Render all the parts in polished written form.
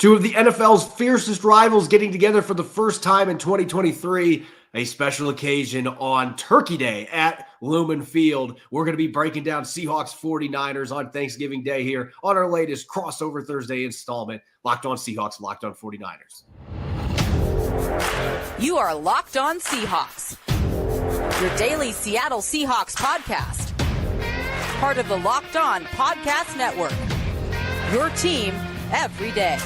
Two of the NFL's fiercest rivals getting together for the first time in 2023, a special occasion on Turkey Day at Lumen Field. We're going to be breaking down Seahawks 49ers on Thanksgiving Day here on our latest Crossover Thursday installment, Locked On Seahawks, Locked On 49ers. You are Locked On Seahawks, your daily Seattle Seahawks podcast. Part of the Locked On Podcast Network, your team every day.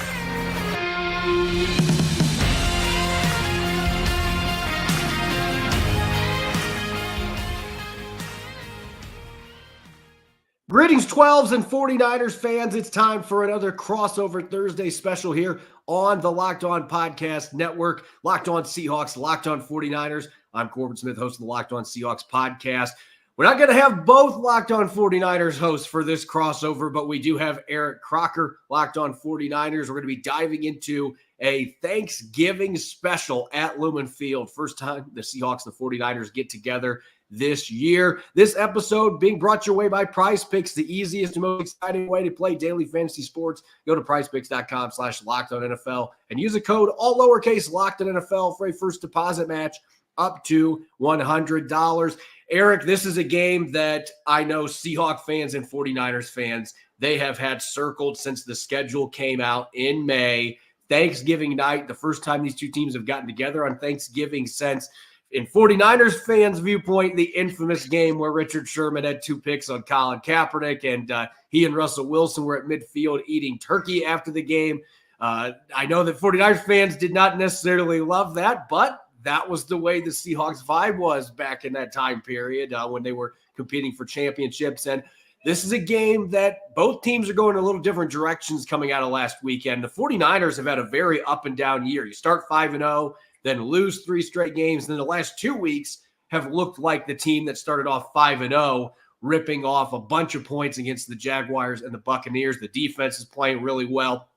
Greetings, 12s and 49ers fans. It's time for another Crossover Thursday special here on the Locked On Podcast Network. Locked On Seahawks, Locked On 49ers. I'm Corbin Smith, host of the Locked On Seahawks podcast. We're not going to have both Locked On 49ers hosts for this crossover, but we do have Eric Crocker, Locked On 49ers. We're going to be diving into a Thanksgiving special at Lumen Field. First time the Seahawks and the 49ers get together this year. This episode being brought your way by Prize Picks, the easiest and most exciting way to play daily fantasy sports. Go to prizepicks.com/LockedOnNFL and use a code all lowercase LockedOnNFL for a first deposit match up to $100. Eric, this is a game that I know Seahawks fans and 49ers fans, they have had circled since the schedule came out in May. Thanksgiving night, the first time these two teams have gotten together on Thanksgiving since, in 49ers fans' viewpoint, the infamous game where Richard Sherman had 2 picks on Colin Kaepernick, and he and Russell Wilson were at midfield eating turkey after the game. I know that 49ers fans did not necessarily love that, but that was the way the Seahawks vibe was back in that time period when they were competing for championships. And this is a game that both teams are going in a little different directions coming out of last weekend. The 49ers have had a very up and down year. You start 5-0, then lose 3 straight games. Then the last 2 weeks have looked like the team that started off 5-0, ripping off a bunch of points against the Jaguars and the Buccaneers. The defense is playing really well.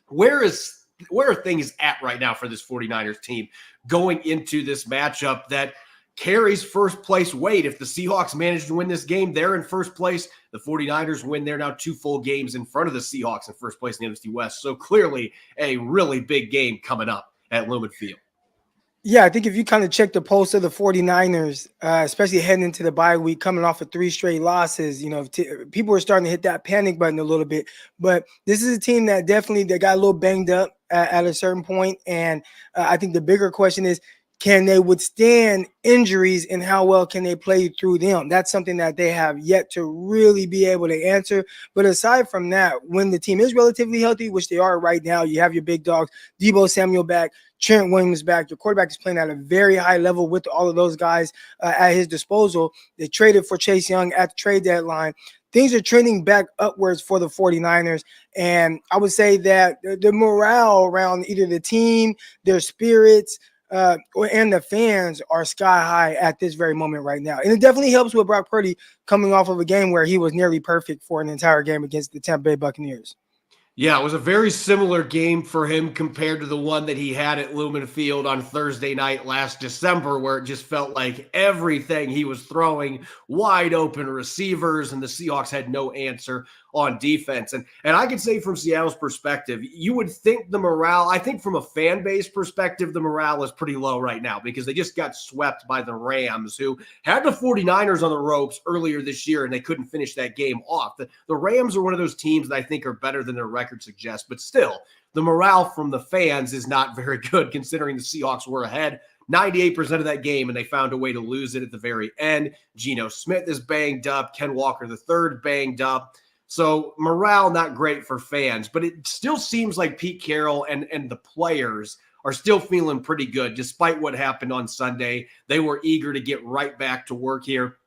Where are things at right now for this 49ers team going into this matchup that carries first place weight? If the Seahawks manage to win this game, they're in first place. The 49ers win. They're now 2 full games in front of the Seahawks in first place in the NFC West. So clearly a really big game coming up at Lumen Field. Yeah, I think if you kind of check the pulse of the 49ers, especially heading into the bye week, coming off of 3 straight losses, people are starting to hit that panic button a little bit. But this is a team that definitely they got a little banged up at a certain point. And I think the bigger question is, can they withstand injuries and how well can they play through them? That's something that they have yet to really be able to answer. But aside from that, when the team is relatively healthy, which they are right now, you have your big dogs, Deebo Samuel back, Trent Williams back. Your quarterback is playing at a very high level with all of those guys at his disposal. They traded for Chase Young at the trade deadline. Things are trending back upwards for the 49ers. And I would say that the morale around either the team, their spirits, and the fans are sky high at this very moment right now. And it definitely helps with Brock Purdy coming off of a game where he was nearly perfect for an entire game against the Tampa Bay Buccaneers. Yeah, it was a very similar game for him compared to the one that he had at Lumen Field on Thursday night last December, where it just felt like everything he was throwing, wide open receivers, and the Seahawks had no answer on defense. And I can say from Seattle's perspective, you would think the morale, I think from a fan base perspective, the morale is pretty low right now because they just got swept by the Rams, who had the 49ers on the ropes earlier this year, and they couldn't finish that game off. The Rams are one of those teams that I think are better than their record suggests, but still, the morale from the fans is not very good considering the Seahawks were ahead 98% of that game, and they found a way to lose it at the very end. Geno Smith is banged up. Ken Walker III banged up. So morale not great for fans, but it still seems like Pete Carroll and the players are still feeling pretty good despite what happened on Sunday. They were eager to get right back to work here,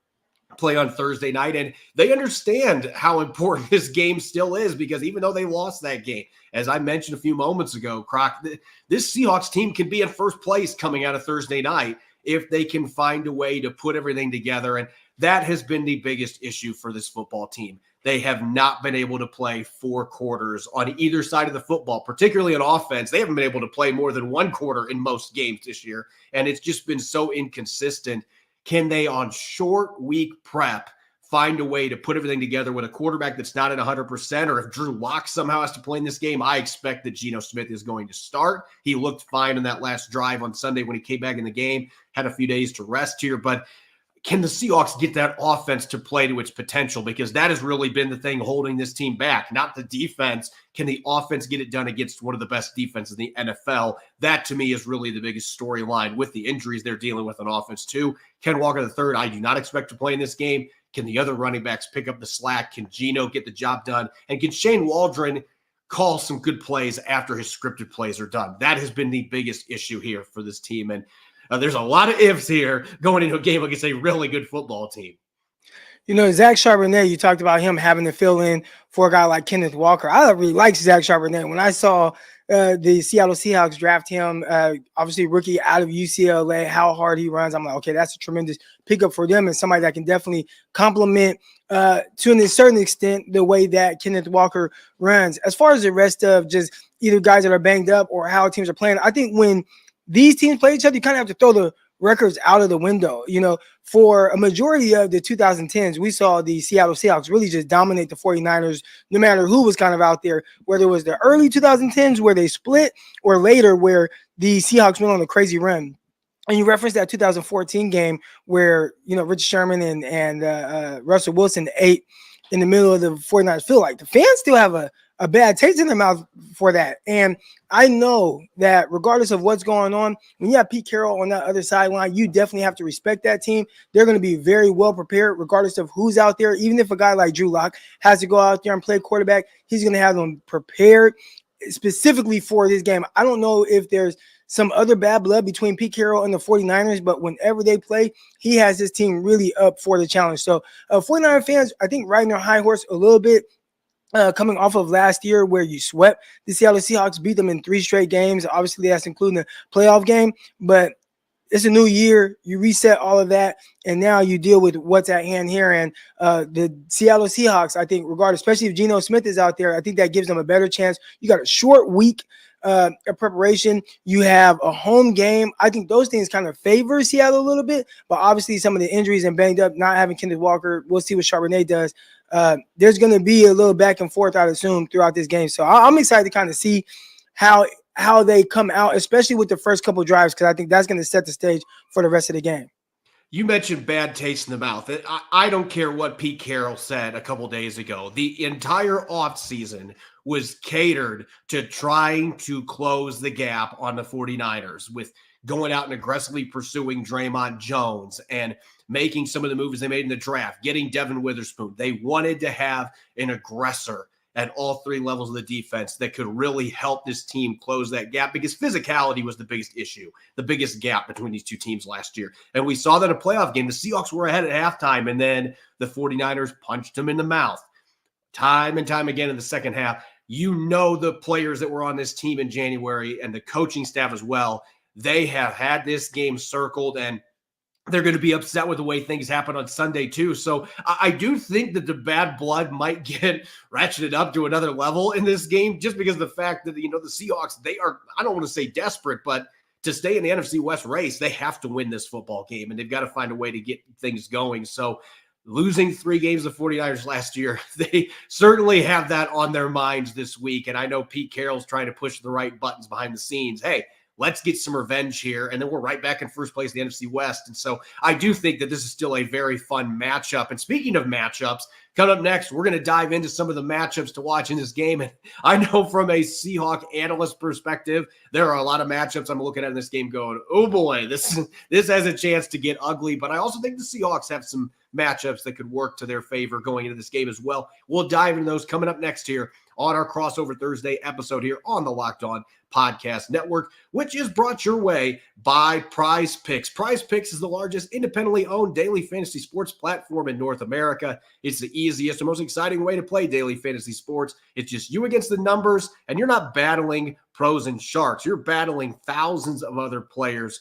play on Thursday night, and they understand how important this game still is because even though they lost that game, as I mentioned a few moments ago, Croc, this Seahawks team can be in first place coming out of Thursday night if they can find a way to put everything together, and that has been the biggest issue for this football team. They have not been able to play 4 quarters on either side of the football, particularly on offense. They haven't been able to play more than 1 quarter in most games this year, and it's just been so inconsistent. Can they, on short week prep, find a way to put everything together with a quarterback that's not at 100%, or if Drew Lock somehow has to play in this game, I expect that Geno Smith is going to start. He looked fine in that last drive on Sunday when he came back in the game, had a few days to rest here, but can the Seahawks get that offense to play to its potential? Because that has really been the thing holding this team back, not the defense. Can the offense get it done against one of the best defenses in the NFL? That, to me, is really the biggest storyline with the injuries they're dealing with on offense, too. Ken Walker III, I do not expect to play in this game. Can the other running backs pick up the slack? Can Geno get the job done? And can Shane Waldron call some good plays after his scripted plays are done? That has been the biggest issue here for this team. And there's a lot of ifs here going into a game against a really good football team. You know, Zach Charbonnet, you talked about him having to fill in for a guy like Kenneth Walker. I really like Zach Charbonnet. When I saw the Seattle Seahawks draft him, obviously rookie out of UCLA, how hard he runs, I'm like, okay, that's a tremendous pickup for them and somebody that can definitely complement to a certain extent the way that Kenneth Walker runs. As far as the rest of just either guys that are banged up or how teams are playing, I think when these teams play each other, you kind of have to throw the records out of the window. You know, for a majority of the 2010s, we saw the Seattle Seahawks really just dominate the 49ers, no matter who was kind of out there, whether it was the early 2010s where they split or later where the Seahawks went on a crazy run. And you referenced that 2014 game where, you know, Richard Sherman and Russell Wilson ate in the middle of the 49ers. Feel like the fans still have a bad taste in their mouth for that. And I know that regardless of what's going on, when you have Pete Carroll on that other sideline, you definitely have to respect that team. They're going to be very well prepared regardless of who's out there. Even if a guy like Drew Lock has to go out there and play quarterback, he's going to have them prepared specifically for this game. I don't know if there's some other bad blood between Pete Carroll and the 49ers, but whenever they play, he has his team really up for the challenge. So 49er fans, I think, riding their high horse a little bit, coming off of last year where you swept the Seattle Seahawks, beat them in 3 straight games. Obviously, that's including the playoff game, but it's a new year. You reset all of that, and now you deal with what's at hand here. And the Seattle Seahawks, I think, regardless, especially if Geno Smith is out there, I think that gives them a better chance. You got a short week of preparation. You have a home game. I think those things kind of favor Seattle a little bit, but obviously some of the injuries and banged up, not having Kenneth Walker, we'll see what Charbonnet does. There's going to be a little back and forth, I'd assume, throughout this game. So I'm excited to kind of see how they come out, especially with the first couple of drives, because I think that's going to set the stage for the rest of the game. You mentioned bad taste in the mouth. I don't care what Pete Carroll said a couple days ago. The entire offseason was catered to trying to close the gap on the 49ers with going out and aggressively pursuing Draymond Jones and making some of the moves they made in the draft, getting Devin Witherspoon. They wanted to have an aggressor at all 3 levels of the defense that could really help this team close that gap, because physicality was the biggest issue, the biggest gap between these two teams last year. And we saw that in a playoff game. The Seahawks were ahead at halftime, and then the 49ers punched them in the mouth time and time again in the second half. You know, the players that were on this team in January and the coaching staff as well, they have had this game circled, and they're going to be upset with the way things happen on Sunday too. So I do think that the bad blood might get ratcheted up to another level in this game, just because of the fact that, you know, the Seahawks, they are, I don't want to say desperate, but to stay in the NFC West race, they have to win this football game, and they've got to find a way to get things going. So losing 3 games of 49ers last year, they certainly have that on their minds this week. And I know Pete Carroll's trying to push the right buttons behind the scenes. Hey, let's get some revenge here, and then we're right back in first place in the NFC West. And so I do think that this is still a very fun matchup. And speaking of matchups, coming up next, we're going to dive into some of the matchups to watch in this game. And I know from a Seahawk analyst perspective, there are a lot of matchups I'm looking at in this game going, oh boy, this has a chance to get ugly. But I also think the Seahawks have some matchups that could work to their favor going into this game as well. We'll dive into those coming up next here on our Crossover Thursday episode here on the Locked On Podcast Network, which is brought your way by Prize Picks. Prize Picks is the largest independently owned daily fantasy sports platform in North America. It's the easiest and most exciting way to play daily fantasy sports. It's just you against the numbers, and you're not battling pros and sharks. You're battling thousands of other players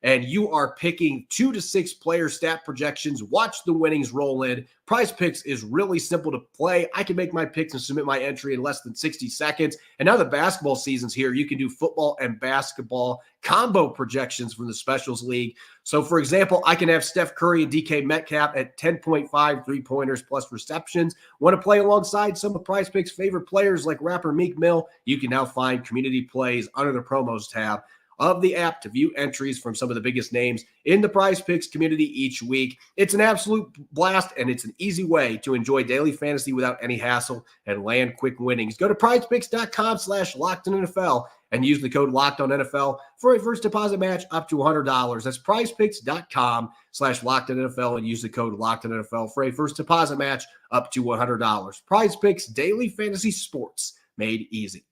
and you are picking 2 to 6 player stat projections. Watch the winnings roll in. Prize Picks is really simple to play. I can make my picks and submit my entry in less than 60 seconds. And now the basketball season's here. You can do football and basketball combo projections from the Specials League. So, for example, I can have Steph Curry and DK Metcalf at 10.5 three-pointers plus receptions. Want to play alongside some of Prize Picks' favorite players like rapper Meek Mill? You can now find community plays under the promos tab of the app to view entries from some of the biggest names in the Prize Picks community each week. It's an absolute blast, and it's an easy way to enjoy daily fantasy without any hassle and land quick winnings. Go to prizepicks.com/LockedOnNFL and use the code LockedOnNFL for a first deposit match up to $100. That's prizepicks.com/LockedOnNFL and use the code LockedOnNFL for a first deposit match up to $100. Prize Picks, daily fantasy sports made easy.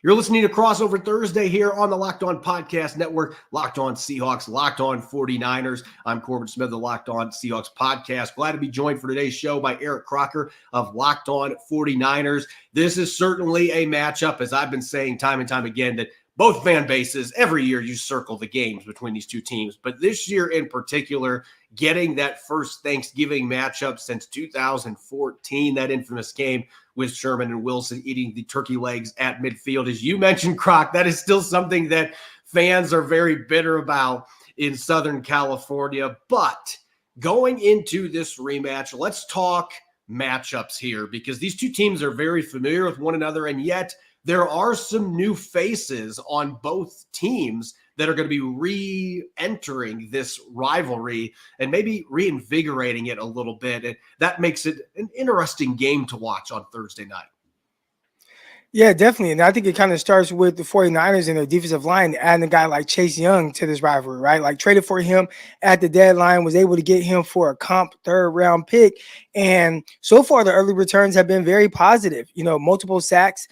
You're listening to Crossover Thursday here on the Locked On Podcast Network. Locked On Seahawks, Locked On 49ers. I'm Corbin Smith of the Locked On Seahawks podcast. Glad to be joined for today's show by Eric Crocker of Locked On 49ers. This is certainly a matchup, as I've been saying time and time again, that both fan bases, every year you circle the games between these two teams. But this year in particular, getting that first Thanksgiving matchup since 2014, that infamous game with Sherman and Wilson eating the turkey legs at midfield. As you mentioned, Croc, that is still something that fans are very bitter about in Southern California. But going into this rematch, let's talk matchups here, because these two teams are very familiar with one another, and yet there are some new faces on both teams that are going to be re-entering this rivalry and maybe reinvigorating it a little bit. And that makes it an interesting game to watch on Thursday night. Yeah, definitely. And I think it kind of starts with the 49ers and their defensive line, adding a guy like Chase Young to this rivalry, right? Like traded for him at the deadline, was able to get him for a comp third-round pick. And so far, the early returns have been very positive. You know, multiple sacks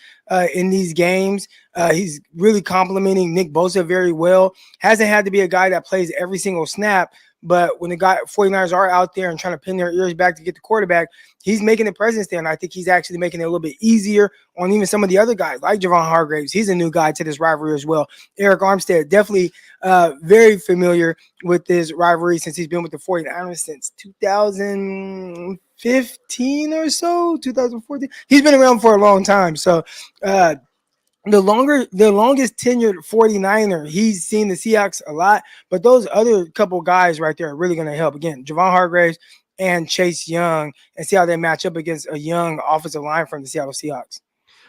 in these games. He's really complimenting Nick Bosa very well. Hasn't had to be a guy that plays every single snap, but when the 49ers are out there and trying to pin their ears back to get the quarterback, he's making a presence there, and I think he's actually making it a little bit easier on even some of the other guys, like Javon Hargraves. He's a new guy to this rivalry as well. Eric Armstead, definitely very familiar with this rivalry since he's been with the 49ers since 2015 or so, 2014. He's been around for a long time, so the longest tenured 49er, he's seen the Seahawks a lot, but those other couple guys right there are really going to help. Again, Javon Hargraves and Chase Young, and see how they match up against a young offensive line from the Seattle Seahawks.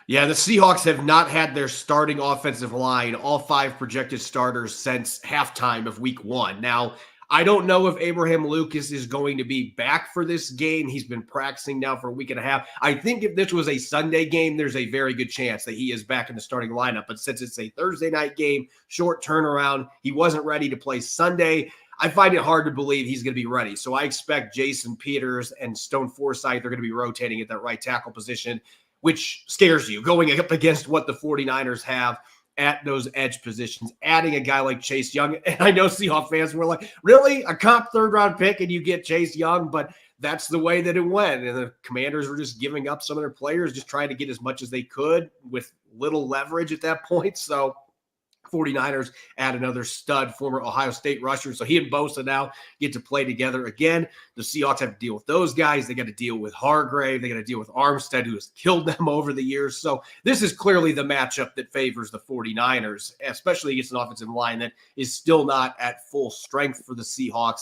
Yeah, the Seahawks have not had their starting offensive line, all 5 projected starters, since halftime of week 1. Now, I don't know if Abraham Lucas is going to be back for this game. He's been practicing now for a week and a half. I think if this was a Sunday game, there's a very good chance that he is back in the starting lineup. But since it's a Thursday night game, short turnaround, he wasn't ready to play Sunday. I find it hard to believe he's going to be ready. So I expect Jason Peters and Stone Forsythe are going to be rotating at that right tackle position, which scares you, going up against what the 49ers have at those edge positions, adding a guy like Chase Young. And I know Seahawks fans were like, really? A comp third-round pick and you get Chase Young? But that's the way that it went. And the Commanders were just giving up some of their players, just trying to get as much as they could with little leverage at that point. So 49ers add another stud, former Ohio State rusher. So he and Bosa now get to play together again. The Seahawks have to deal with those guys. They got to deal with Hargrave. They got to deal with Armstead, who has killed them over the years. So this is clearly the matchup that favors the 49ers, especially against an offensive line that is still not at full strength for the Seahawks.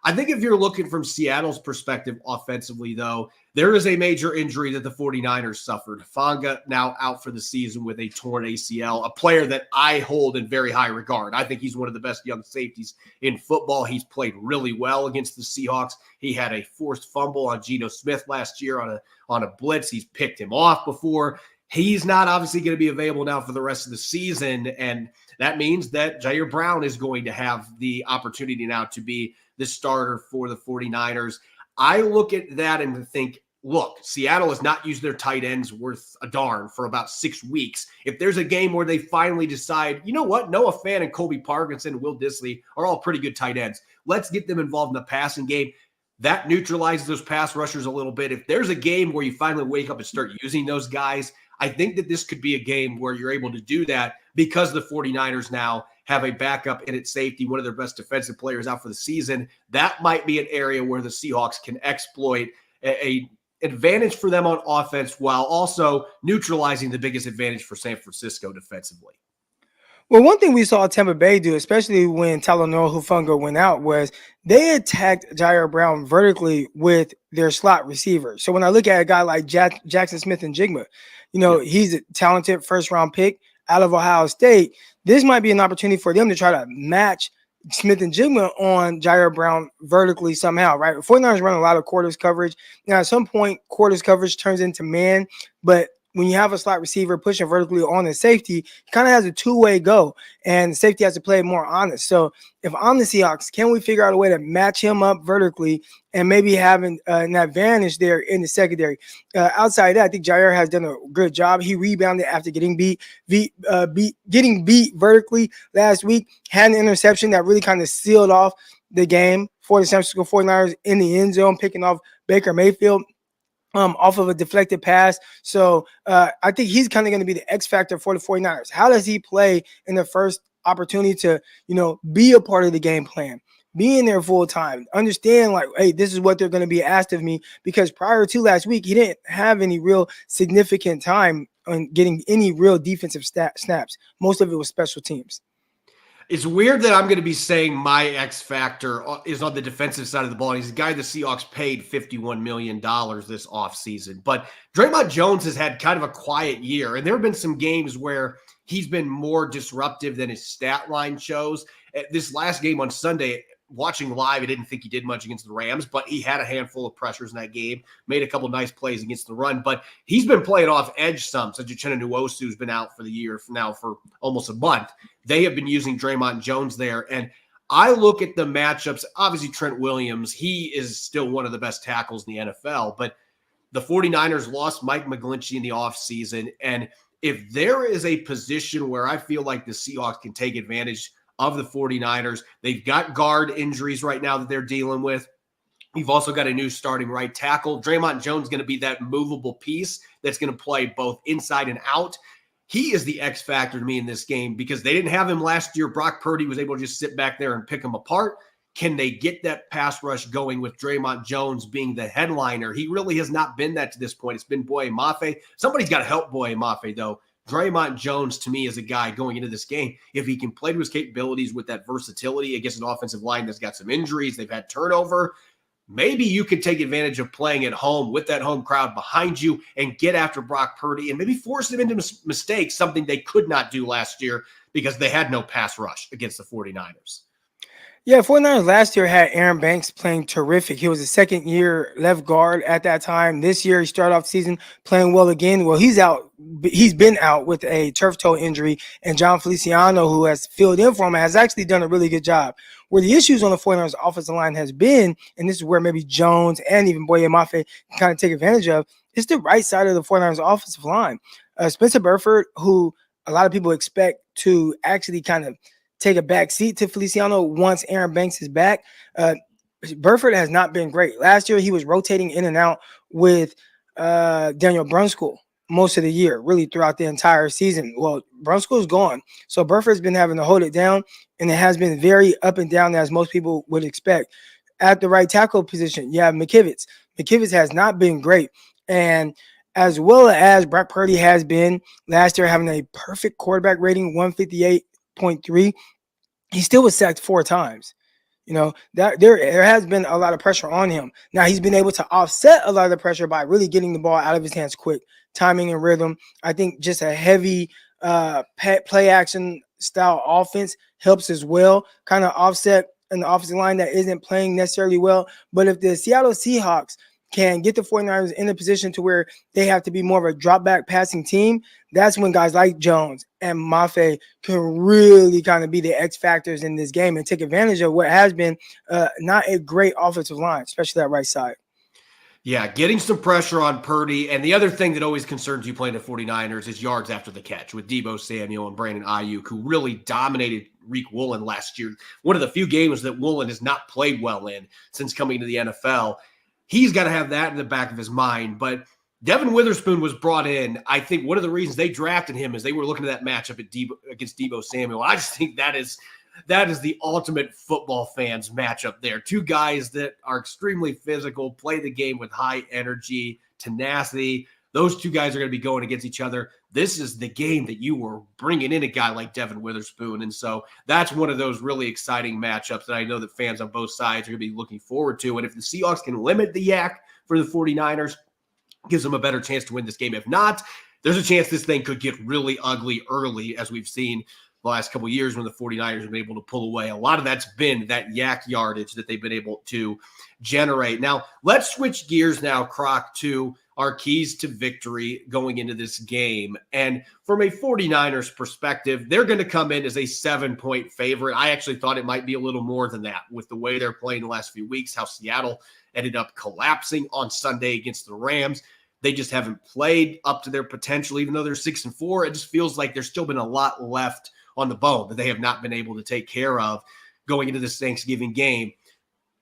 I think if you're looking from Seattle's perspective offensively, though, there is a major injury that the 49ers suffered. Fonga now out for the season with a torn ACL, a player that I hold in very high regard. I think he's one of the best young safeties in football. He's played really well against the Seahawks. He had a forced fumble on Geno Smith last year on a blitz. He's picked him off before. He's not obviously going to be available now for the rest of the season, and that means that Jair Brown is going to have the opportunity now to be the starter for the 49ers. I look at that and think, look, Seattle has not used their tight ends worth a darn for about 6 weeks. If there's a game where they finally decide, you know what, Noah Fant and Colby Parkinson and Will Dissly are all pretty good tight ends. Let's get them involved in the passing game. That neutralizes those pass rushers a little bit. If there's a game where you finally wake up and start using those guys, I think that this could be a game where you're able to do that because the 49ers now have a backup in at safety, one of their best defensive players out for the season. That might be an area where the Seahawks can exploit a advantage for them on offense while also neutralizing the biggest advantage for San Francisco defensively. Well, one thing we saw Tampa Bay do, especially when Talanoa Hufanga went out, was they attacked Jair Brown vertically with their slot receiver. So when I look at a guy like Jackson Smith and Jigma, he's a talented first-round pick out of Ohio State. This might be an opportunity for them to try to match Smith and Jigma on Jair Brown vertically somehow, right? 49ers run a lot of quarters coverage. Now, at some point, quarters coverage turns into man, but when you have a slot receiver pushing vertically on the safety, it kind of has a two-way go, and the safety has to play more honest. So if I'm the Seahawks, can we figure out a way to match him up vertically and maybe having an advantage there in the secondary? Outside that, I think Jair has done a good job. He rebounded after getting beat vertically last week, had an interception that really kind of sealed off the game for the San Francisco 49ers in the end zone, picking off Baker Mayfield off of a deflected pass. So I think he's kind of going to be the X factor for the 49ers. How does he play in the first opportunity to, be a part of the game plan, be in there full time, understand like, hey, this is what they're going to be asked of me, because prior to last week, he didn't have any real significant time on getting any real defensive snaps. Most of it was special teams. It's weird that I'm going to be saying my X factor is on the defensive side of the ball. And he's a guy the Seahawks paid $51 million this offseason. But Draymond Jones has had kind of a quiet year. And there have been some games where he's been more disruptive than his stat line shows. This last game on Sunday, watching live, I didn't think he did much against the Rams, but he had a handful of pressures in that game, made a couple nice plays against the run. But he's been playing off edge some, since Uchenna Nwosu's been out for the year now for almost a month. They have been using Draymond Jones there. And I look at the matchups. Obviously, Trent Williams, he is still one of the best tackles in the NFL. But the 49ers lost Mike McGlinchey in the offseason. And if there is a position where I feel like the Seahawks can take advantage of the 49ers, they've got guard injuries right now that they're dealing with. You've also got a new starting right tackle. Draymond Jones is going to be that movable piece that's going to play both inside and out. He is the X factor to me in this game because they didn't have him last year. Brock Purdy was able to just sit back there and pick him apart. Can they get that pass rush going with Draymond Jones being the headliner? He really has not been that to this point. It's been Boye Mafe. Somebody's got to help Boye Mafe, though. Draymond Jones, to me, is a guy going into this game, if he can play to his capabilities with that versatility against an offensive line that's got some injuries, they've had turnover, maybe you could take advantage of playing at home with that home crowd behind you and get after Brock Purdy and maybe force him into mistakes, something they could not do last year because they had no pass rush against the 49ers. Yeah, 49ers last year had Aaron Banks playing terrific. He was a second-year left guard at that time. This year, he started off the season playing well again. Well, he's out. He's been out with a turf toe injury, and John Feliciano, who has filled in for him, has actually done a really good job. Where the issues on the 49ers offensive line has been, and this is where maybe Jones and even Boye Mafe can kind of take advantage of, is the right side of the 49ers offensive line. Spencer Burford, who a lot of people expect to actually kind of take a back seat to Feliciano once Aaron Banks is back. Burford has not been great. Last year, he was rotating in and out with Daniel Brunskill most of the year, really throughout the entire season. Well, Brunskill's gone. So Burford's been having to hold it down, and it has been very up and down as most people would expect. At the right tackle position, you have McKivitz. McKivitz has not been great. And as well as Brock Purdy has been last year, having a perfect quarterback rating, 158.3, he still was sacked 4 times. That there has been a lot of pressure on him. Now he's been able to offset a lot of the pressure by really getting the ball out of his hands quick, timing and rhythm. I think just a heavy play action style offense helps as well, kind of offset an offensive line that isn't playing necessarily well. But if the Seattle Seahawks can get the 49ers in a position to where they have to be more of a drop back passing team, that's when guys like Jones and Mafe can really kind of be the X factors in this game and take advantage of what has been not a great offensive line, especially that right side. Yeah, getting some pressure on Purdy. And the other thing that always concerns you playing the 49ers is yards after the catch with Deebo Samuel and Brandon Ayuk, who really dominated Riq Woolen last year. One of the few games that Woolen has not played well in since coming to the NFL. He's got to have that in the back of his mind. But Devin Witherspoon was brought in. I think one of the reasons they drafted him is they were looking at that matchup against Deebo Samuel. I just think that is the ultimate football fans matchup there. Two guys that are extremely physical, play the game with high energy, tenacity. Those two guys are going to be going against each other. This is the game that you were bringing in a guy like Devin Witherspoon. And so that's one of those really exciting matchups that I know that fans on both sides are going to be looking forward to. And if the Seahawks can limit the yak for the 49ers, gives them a better chance to win this game. If not, there's a chance this thing could get really ugly early, as we've seen the last couple of years when the 49ers have been able to pull away. A lot of that's been that yak yardage that they've been able to generate. Now, let's switch gears now, Croc, to our keys to victory going into this game. And from a 49ers perspective, they're going to come in as a 7-point favorite. I actually thought it might be a little more than that with the way they're playing the last few weeks, how Seattle ended up collapsing on Sunday against the Rams. They just haven't played up to their potential, even though they're 6-4. It just feels like there's still been a lot left on the bone that they have not been able to take care of going into this Thanksgiving game.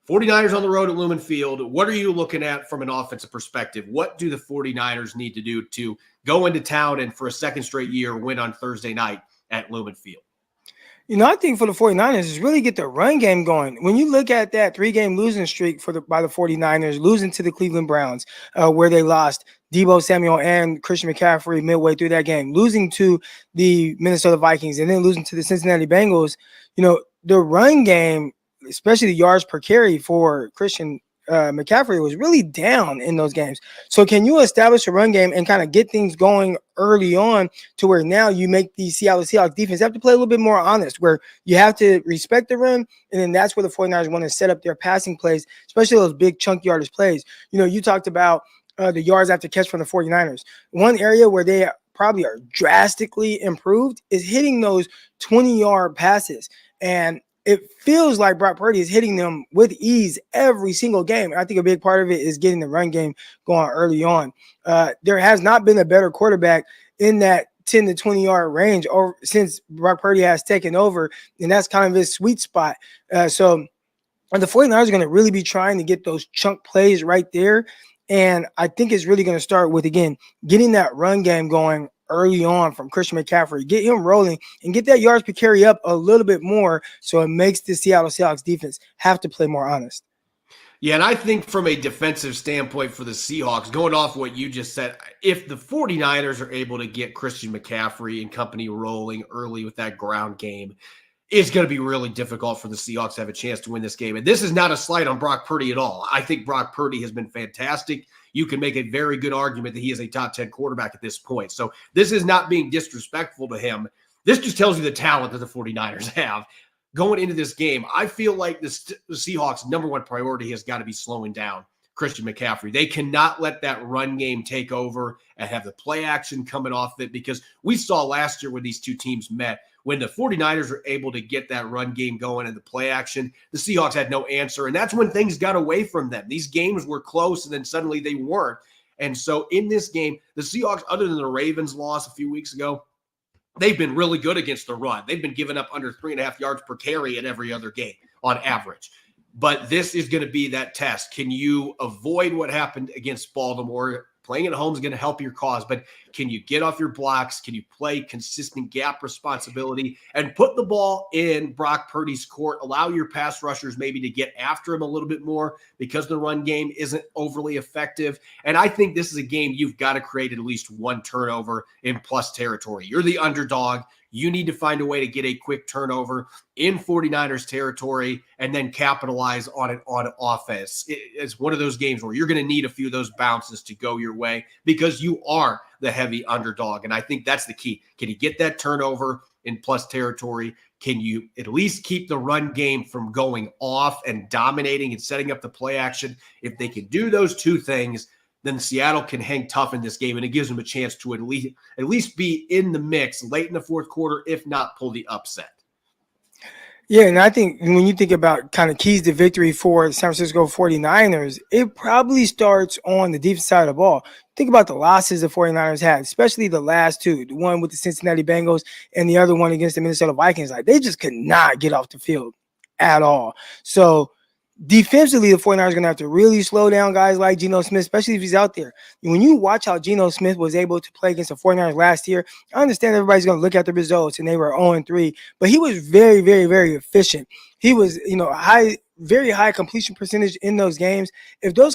49ers on the road at Lumen Field. What are you looking at from an offensive perspective? What do the 49ers need to do to go into town and for a second straight year win on Thursday night at Lumen Field? I think for the 49ers is really get the run game going. When you look at that 3-game losing streak by the 49ers, losing to the Cleveland Browns, where they lost Deebo Samuel and Christian McCaffrey midway through that game, losing to the Minnesota Vikings, and then losing to the Cincinnati Bengals, the run game, especially the yards per carry for Christian McCaffrey, was really down in those games. So can you establish a run game and kind of get things going early on to where now you make the Seattle Seahawks defense have to play a little bit more honest, where you have to respect the run, and then that's where the 49ers want to set up their passing plays, especially those big chunk yardage plays. You talked about the yards after catch from the 49ers. One area where they probably are drastically improved is hitting those 20-yard passes. And it feels like Brock Purdy is hitting them with ease every single game. I think a big part of it is getting the run game going early on. There has not been a better quarterback in that 10 to 20-yard range since Brock Purdy has taken over, and that's kind of his sweet spot. So the 49ers are going to really be trying to get those chunk plays right there. And I think it's really going to start with, again, getting that run game going early on from Christian McCaffrey, get him rolling and get that yards per carry up a little bit more, so it makes the Seattle Seahawks defense have to play more honest. Yeah, and I think from a defensive standpoint for the Seahawks, going off what you just said, if the 49ers are able to get Christian McCaffrey and company rolling early with that ground game, it's going to be really difficult for the Seahawks to have a chance to win this game. And this is not a slight on Brock Purdy at all. I think Brock Purdy has been fantastic. You can make a very good argument that he is a top 10 quarterback at this point. So this is not being disrespectful to him. This just tells you the talent that the 49ers have. Going into this game, I feel like the Seahawks' number one priority has got to be slowing down Christian McCaffrey. They cannot let that run game take over and have the play action coming off it, because we saw last year when these two teams met, when the 49ers were able to get that run game going and the play action, the Seahawks had no answer. And that's when things got away from them. These games were close, and then suddenly they weren't. And so in this game, the Seahawks, other than the Ravens loss a few weeks ago, they've been really good against the run. They've been giving up under 3.5 yards per carry in every other game on average. But this is going to be that test. Can you avoid what happened against Baltimore? Playing at home is going to help your cause, but can you get off your blocks? Can you play consistent gap responsibility and put the ball in Brock Purdy's court? Allow your pass rushers maybe to get after him a little bit more because the run game isn't overly effective. And I think this is a game you've got to create at least one turnover in plus territory. You're the underdog. You need to find a way to get a quick turnover in 49ers territory and then capitalize on it on offense. It's one of those games where you're going to need a few of those bounces to go your way because you are the heavy underdog. And I think that's the key. Can you get that turnover in plus territory? Can you at least keep the run game from going off and dominating and setting up the play action? If they can do those two things, then Seattle can hang tough in this game, and it gives them a chance to at least be in the mix late in the fourth quarter, if not pull the upset. Yeah, and I think when you think about kind of keys to victory for the San Francisco 49ers, it probably starts on the defensive side of the ball. Think about the losses the 49ers had, especially the last two, the one with the Cincinnati Bengals and the other one against the Minnesota Vikings. Like, they just could not get off the field at all. So defensively, the 49ers are going to have to really slow down guys like Geno Smith, especially if he's out there. When you watch how Geno Smith was able to play against the 49ers last year, I understand everybody's going to look at the results and they were 0-3, but he was very, very, very efficient. He was, very high completion percentage in those games. If that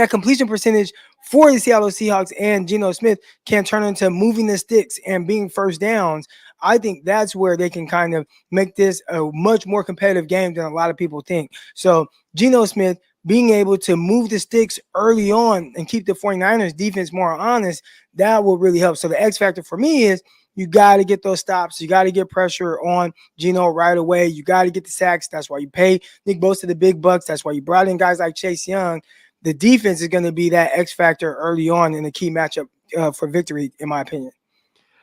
completion percentage for the Seattle Seahawks and Geno Smith can turn into moving the sticks and being first downs, I think that's where they can kind of make this a much more competitive game than a lot of people think. So Geno Smith being able to move the sticks early on and keep the 49ers defense more honest, that will really help. So the X factor for me is you got to get those stops. You got to get pressure on Geno right away. You got to get the sacks. That's why you pay Nick Bosa the big bucks. That's why you brought in guys like Chase Young. The defense is going to be that X factor early on in the key matchup for victory, in my opinion.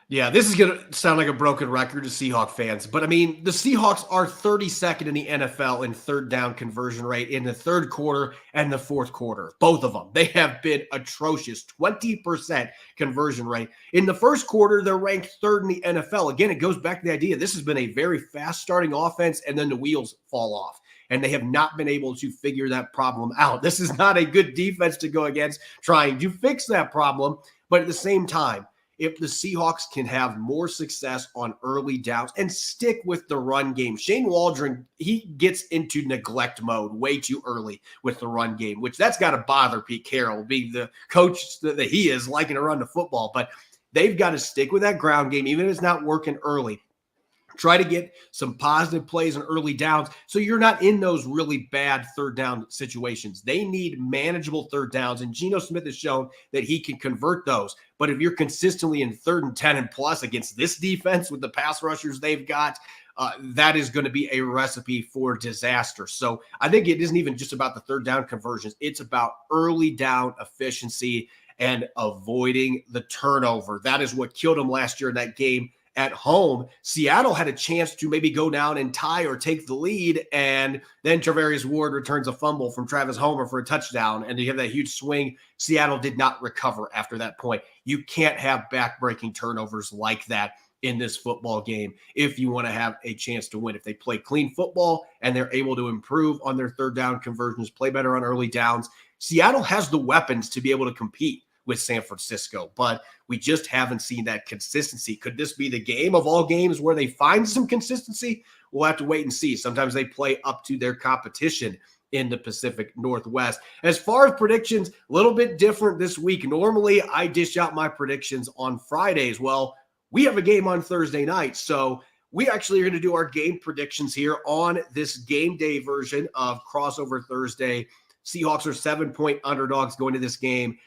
Yeah, this is going to sound like a broken record to Seahawk fans, but I mean, the Seahawks are 32nd in the NFL in third down conversion rate in the third quarter and the fourth quarter. Both of them. They have been atrocious, 20% conversion rate. In the first quarter, they're ranked third in the NFL. Again, it goes back to the idea this has been a very fast starting offense, and then the wheels fall off. And they have not been able to figure that problem out. This is not a good defense to go against trying to fix that problem. But at the same time, if the Seahawks can have more success on early downs and stick with the run game. Shane Waldron, he gets into neglect mode way too early with the run game, which that's got to bother Pete Carroll, being the coach that he is, liking to run the football. But they've got to stick with that ground game, even if it's not working early. Try to get some positive plays on early downs so you're not in those really bad third down situations. They need manageable third downs, and Geno Smith has shown that he can convert those. But if you're consistently in 3rd and 10 and plus against this defense with the pass rushers they've got, that is going to be a recipe for disaster. So I think it isn't even just about the third down conversions. It's about early down efficiency and avoiding the turnover. That is what killed them last year in that game at home. Seattle had a chance to maybe go down and tie or take the lead, and then Travarius Ward returns a fumble from Travis Homer for a touchdown, and you have that huge swing. Seattle did not recover after that point. You can't have back-breaking turnovers like that in this football game if you want to have a chance to win. If they play clean football and they're able to improve on their third down conversions, play better on early downs, Seattle has the weapons to be able to compete with San Francisco, but we just haven't seen that consistency. Could this be the game of all games where they find some consistency? We'll have to wait and see. Sometimes they play up to their competition in the Pacific Northwest. As far as predictions, a little bit different this week. Normally, I dish out my predictions on Fridays. Well, we have a game on Thursday night, so we actually are going to do our game predictions here on this game day version of Crossover Thursday. Seahawks are 7-point underdogs going to this game.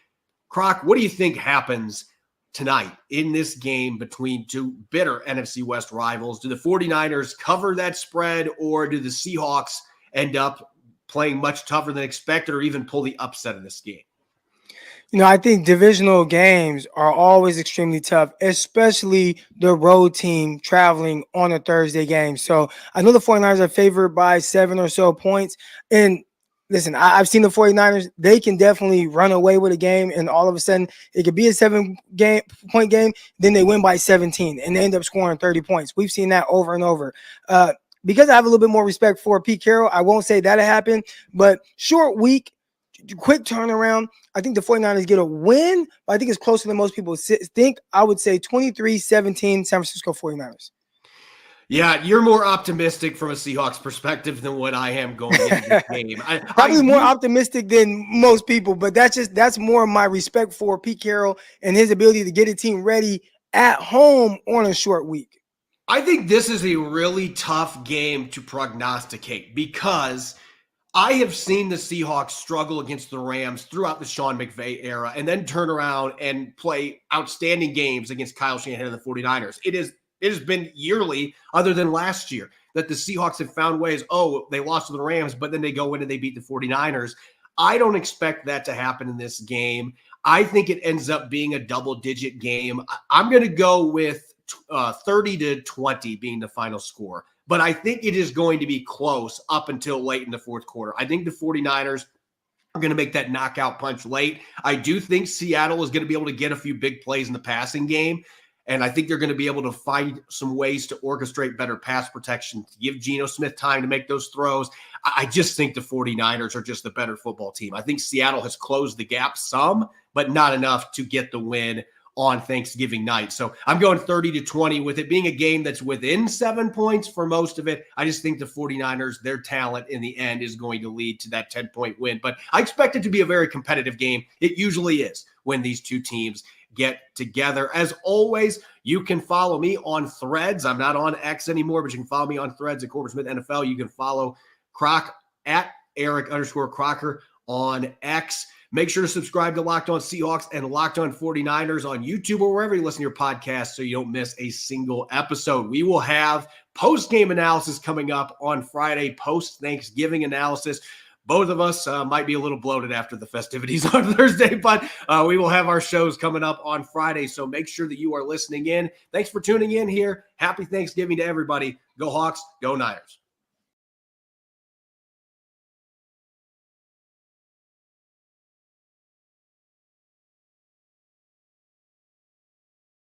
Croc, what do you think happens tonight in this game between two bitter NFC West rivals? Do the 49ers cover that spread, or do the Seahawks end up playing much tougher than expected, or even pull the upset in this game? I think divisional games are always extremely tough, especially the road team traveling on a Thursday game. So I know the 49ers are favored by 7 or so points, and listen, I've seen the 49ers. They can definitely run away with a game, and all of a sudden it could be a 7-point game. Then they win by 17, and they end up scoring 30 points. We've seen that over and over. Because I have a little bit more respect for Pete Carroll, I won't say that'll happen. But short week, quick turnaround. I think the 49ers get a win, but I think it's closer than most people think. I would say 23-17 San Francisco 49ers. Yeah, you're more optimistic from a Seahawks perspective than what I am going into this game. Probably more optimistic than most people, but that's more of my respect for Pete Carroll and his ability to get a team ready at home on a short week. I think this is a really tough game to prognosticate because I have seen the Seahawks struggle against the Rams throughout the Sean McVay era and then turn around and play outstanding games against Kyle Shanahan and the 49ers. It has been yearly, other than last year, that the Seahawks have found ways, they lost to the Rams, but then they go in and they beat the 49ers. I don't expect that to happen in this game. I think it ends up being a double-digit game. I'm going to go with 30-20 being the final score, but I think it is going to be close up until late in the fourth quarter. I think the 49ers are going to make that knockout punch late. I do think Seattle is going to be able to get a few big plays in the passing game. And I think they're going to be able to find some ways to orchestrate better pass protection, to give Geno Smith time to make those throws. I just think the 49ers are just the better football team. I think Seattle has closed the gap some, but not enough to get the win on Thanksgiving night. So I'm going 30-20 with it being a game that's within 7 points for most of it. I just think the 49ers, their talent in the end is going to lead to that 10-point win. But I expect it to be a very competitive game. It usually is when these two teams get together. As always, you can follow me on Threads. I'm not on X anymore, but you can follow me on Threads at Corbin Smith NFL. You can follow Croc at Eric_Crocker on X. Make sure to subscribe to Locked On Seahawks and Locked On 49ers on YouTube or wherever you listen to your podcast so you don't miss a single episode. We will have post-game analysis coming up on Friday, post-Thanksgiving analysis. Both of us might be a little bloated after the festivities on Thursday, but we will have our shows coming up on Friday, so make sure that you are listening in. Thanks for tuning in here. Happy Thanksgiving to everybody. Go Hawks, go Niners.